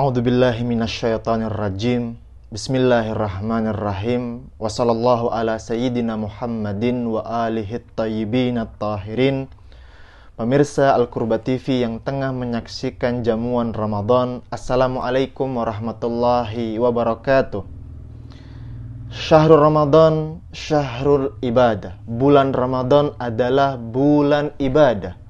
A'udzu billahi minasyaitonir rajim. Bismillahirrahmanirrahim. Wa sallallahu ala sayyidina Muhammadin wa alihi thayyibin at-tahirin. Pemirsa Al-Qurba TV yang tengah menyaksikan jamuan Ramadan, Assalamualaikum warahmatullahi wabarakatuh. Syahrul Ramadan, syahrul ibadah. Bulan Ramadan adalah bulan ibadah.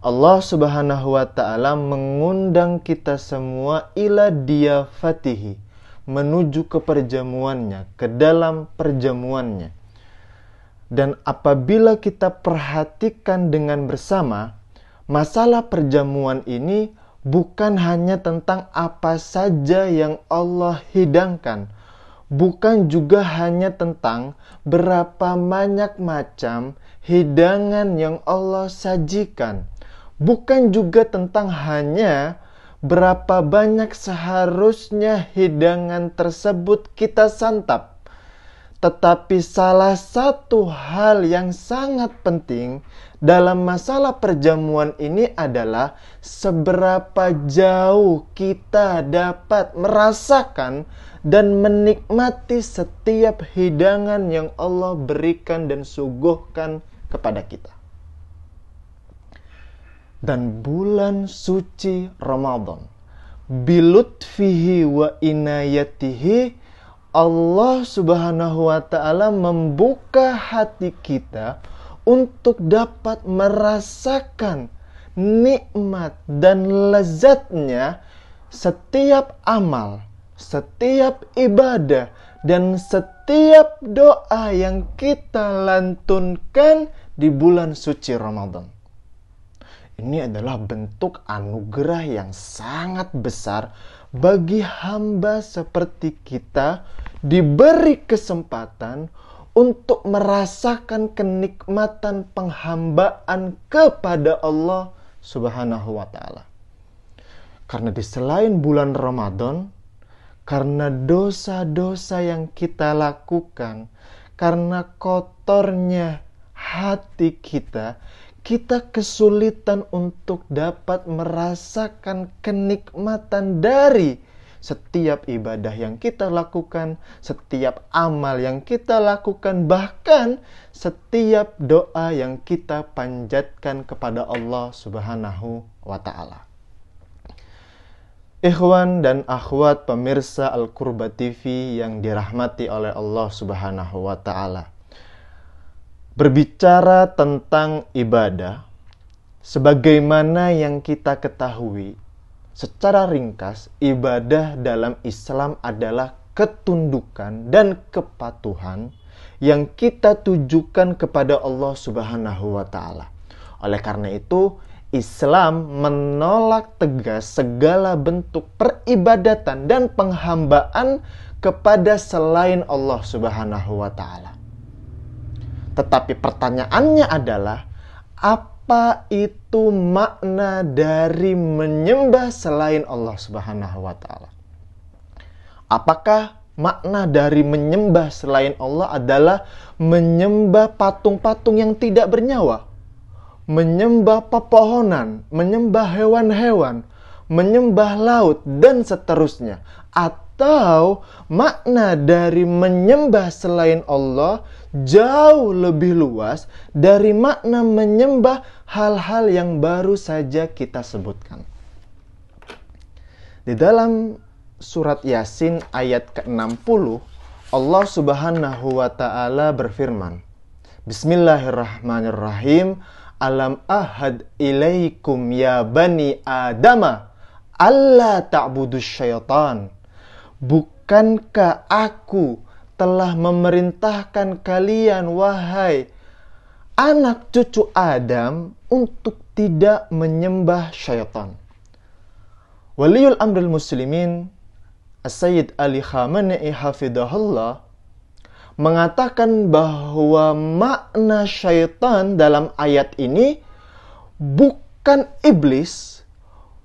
Allah Subhanahu wa ta'ala mengundang kita semua ila diyafatihi, menuju ke perjamuannya, ke dalam perjamuannya. Dan apabila kita perhatikan dengan bersama, masalah perjamuan ini bukan hanya tentang apa saja yang Allah hidangkan, bukan juga hanya tentang berapa banyak macam hidangan yang Allah sajikan, bukan juga tentang hanya berapa banyak seharusnya hidangan tersebut kita santap. Tetapi salah satu hal yang sangat penting dalam masalah perjamuan ini adalah seberapa jauh kita dapat merasakan dan menikmati setiap hidangan yang Allah berikan dan suguhkan kepada kita. Dan bulan suci Ramadan, bilutfihi wa inayatihi, Allah Subhanahu wa ta'ala membuka hati kita untuk dapat merasakan nikmat dan lezatnya setiap amal, setiap ibadah, dan setiap doa yang kita lantunkan di bulan suci Ramadan. Ini adalah bentuk anugerah yang sangat besar bagi hamba seperti kita, diberi kesempatan untuk merasakan kenikmatan penghambaan kepada Allah Subhanahu wa ta'ala. Karena di selain bulan Ramadan, karena dosa-dosa yang kita lakukan, karena kotornya hati kita kesulitan untuk dapat merasakan kenikmatan dari setiap ibadah yang kita lakukan, setiap amal yang kita lakukan, bahkan setiap doa yang kita panjatkan kepada Allah Subhanahu wa ta'ala. Ikhwan dan akhwat pemirsa Al-Qurba TV yang dirahmati oleh Allah Subhanahu wa ta'ala. Berbicara tentang ibadah, sebagaimana yang kita ketahui, secara ringkas, ibadah dalam Islam adalah ketundukan dan kepatuhan yang kita tujukan kepada Allah Subhanahu wa ta'ala. Oleh karena itu, Islam menolak tegas segala bentuk peribadatan dan penghambaan kepada selain Allah Subhanahu wa ta'ala. Tetapi pertanyaannya adalah, apa itu makna dari menyembah selain Allah Subhanahu wa ta'ala? Apakah makna dari menyembah selain Allah adalah menyembah patung-patung yang tidak bernyawa? Menyembah pepohonan, menyembah hewan-hewan, menyembah laut, dan seterusnya? Atau makna dari menyembah selain Allah jauh lebih luas dari makna menyembah hal-hal yang baru saja kita sebutkan. Di dalam surat Yasin ayat ke-60, Allah Subhanahu wa ta'ala berfirman, Bismillahirrahmanirrahim, Alam ahad ilaikum ya bani Adama alla ta'budus syaitan. Bukankah aku telah memerintahkan kalian, wahai anak cucu Adam, untuk tidak menyembah syaitan. Waliul Amril Muslimin, As-Sayyid Ali Khamenei hafidhahullah, mengatakan bahwa makna syaitan dalam ayat ini bukan iblis,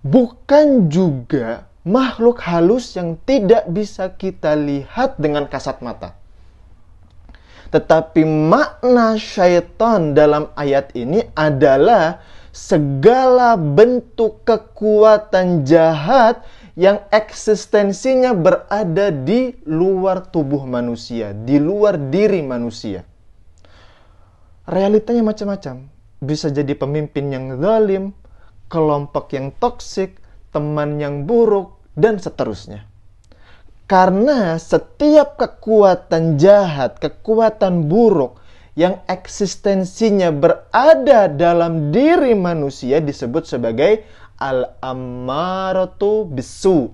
bukan juga makhluk halus yang tidak bisa kita lihat dengan kasat mata. Tetapi makna syaitan dalam ayat ini adalah segala bentuk kekuatan jahat yang eksistensinya berada di luar tubuh manusia, di luar diri manusia. Realitanya macam-macam. Bisa jadi pemimpin yang zalim, kelompok yang toksik, teman yang buruk, dan seterusnya. Karena setiap kekuatan jahat, kekuatan buruk yang eksistensinya berada dalam diri manusia disebut sebagai al-ammaratu bisu.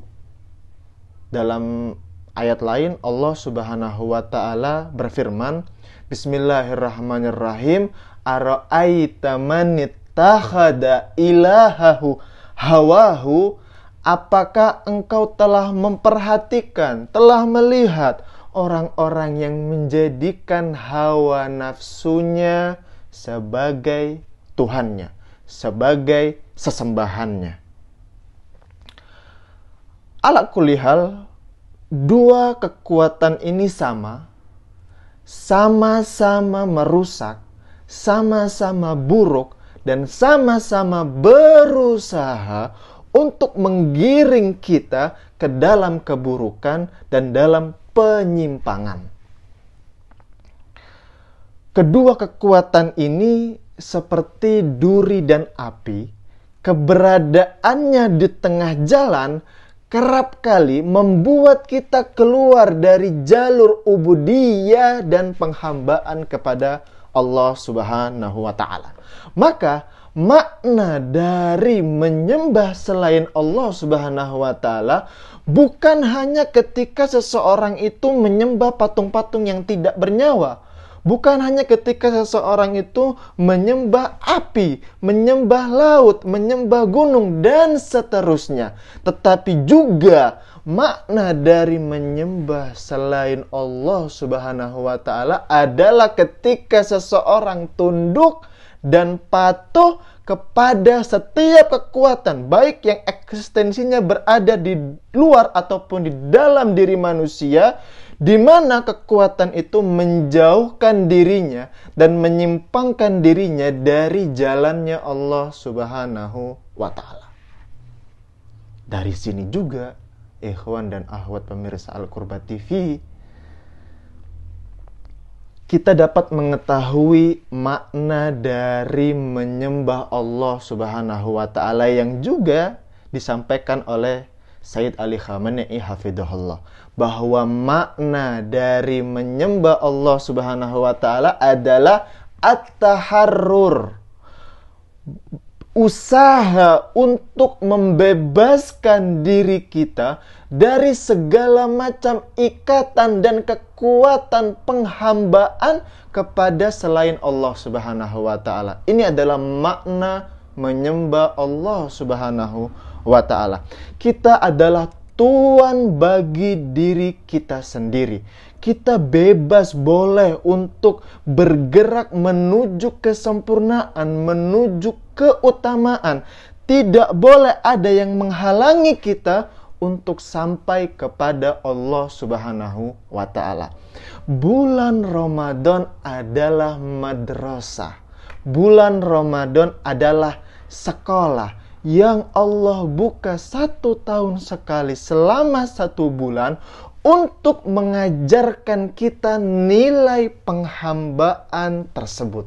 Dalam ayat lain Allah Subhanahu wa taala berfirman, Bismillahirrahmanirrahim, ara'aita man ittakhadha ilahahu hawahu, apakah engkau telah memperhatikan, telah melihat orang-orang yang menjadikan hawa nafsunya sebagai Tuhannya, sebagai sesembahannya. Ala kulli hal, dua kekuatan ini sama-sama merusak, sama-sama buruk, dan sama-sama berusaha untuk menggiring kita ke dalam keburukan dan dalam penyimpangan. Kedua kekuatan ini seperti duri dan api, keberadaannya di tengah jalan kerap kali membuat kita keluar dari jalur ubudiyah dan penghambaan kepada Allah Subhanahu wa taala. Maka makna dari menyembah selain Allah Subhanahu wa taala bukan hanya ketika seseorang itu menyembah patung-patung yang tidak bernyawa. Bukan hanya ketika seseorang itu menyembah api, menyembah laut, menyembah gunung, dan seterusnya. Tetapi juga makna dari menyembah selain Allah Subhanahu wa taala adalah ketika seseorang tunduk dan patuh kepada setiap kekuatan, baik yang eksistensinya berada di luar ataupun di dalam diri manusia, di mana kekuatan itu menjauhkan dirinya dan menyimpangkan dirinya dari jalannya Allah Subhanahu wa taala. Dari sini juga, ikhwan dan akhwat pemirsa Al-Qurba TV, kita dapat mengetahui makna dari menyembah Allah Subhanahu wa taala yang juga disampaikan oleh Sayyid Ali Khamenei hafidhahullah, bahwa makna dari menyembah Allah Subhanahu wa taala adalah at-taharrur, usaha untuk membebaskan diri kita dari segala macam ikatan dan kekuatan penghambaan kepada selain Allah Subhanahu wa taala. Ini adalah makna menyembah Allah Subhanahu wa ta'ala. Kita adalah tuan bagi diri kita sendiri. Kita bebas boleh untuk bergerak menuju kesempurnaan, menuju keutamaan. Tidak boleh ada yang menghalangi kita untuk sampai kepada Allah Subhanahu wa ta'ala. Bulan Ramadan adalah madrasah. Bulan Ramadan adalah sekolah yang Allah buka 1 tahun sekali selama 1 bulan untuk mengajarkan kita nilai penghambaan tersebut.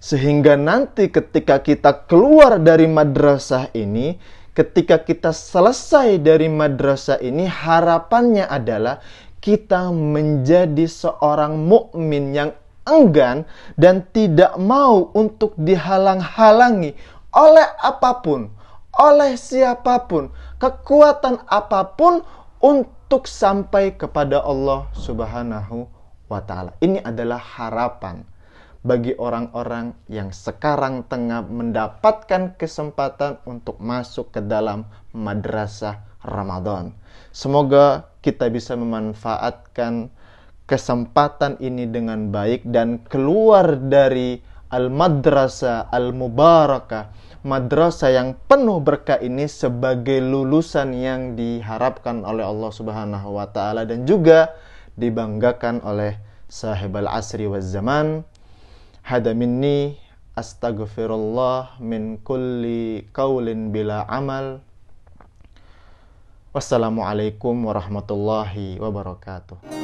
Sehingga nanti ketika kita keluar dari madrasah ini, ketika kita selesai dari madrasah ini, harapannya adalah kita menjadi seorang mukmin yang enggan dan tidak mau untuk dihalang-halangi oleh apapun, oleh siapapun, kekuatan apapun untuk sampai kepada Allah Subhanahu wa ta'ala. Ini adalah harapan bagi orang-orang yang sekarang tengah mendapatkan kesempatan untuk masuk ke dalam madrasah Ramadan. Semoga kita bisa memanfaatkan kesempatan ini dengan baik dan keluar dari al-madrasah al-mubarakah, madrasah yang penuh berkah ini sebagai lulusan yang diharapkan oleh Allah Subhanahu wa taala dan juga dibanggakan oleh sahibal asri waz zaman. Hada minni Astaghfirullah min kulli qaulin bila amal. Wassalamualaikum warahmatullahi wabarakatuh.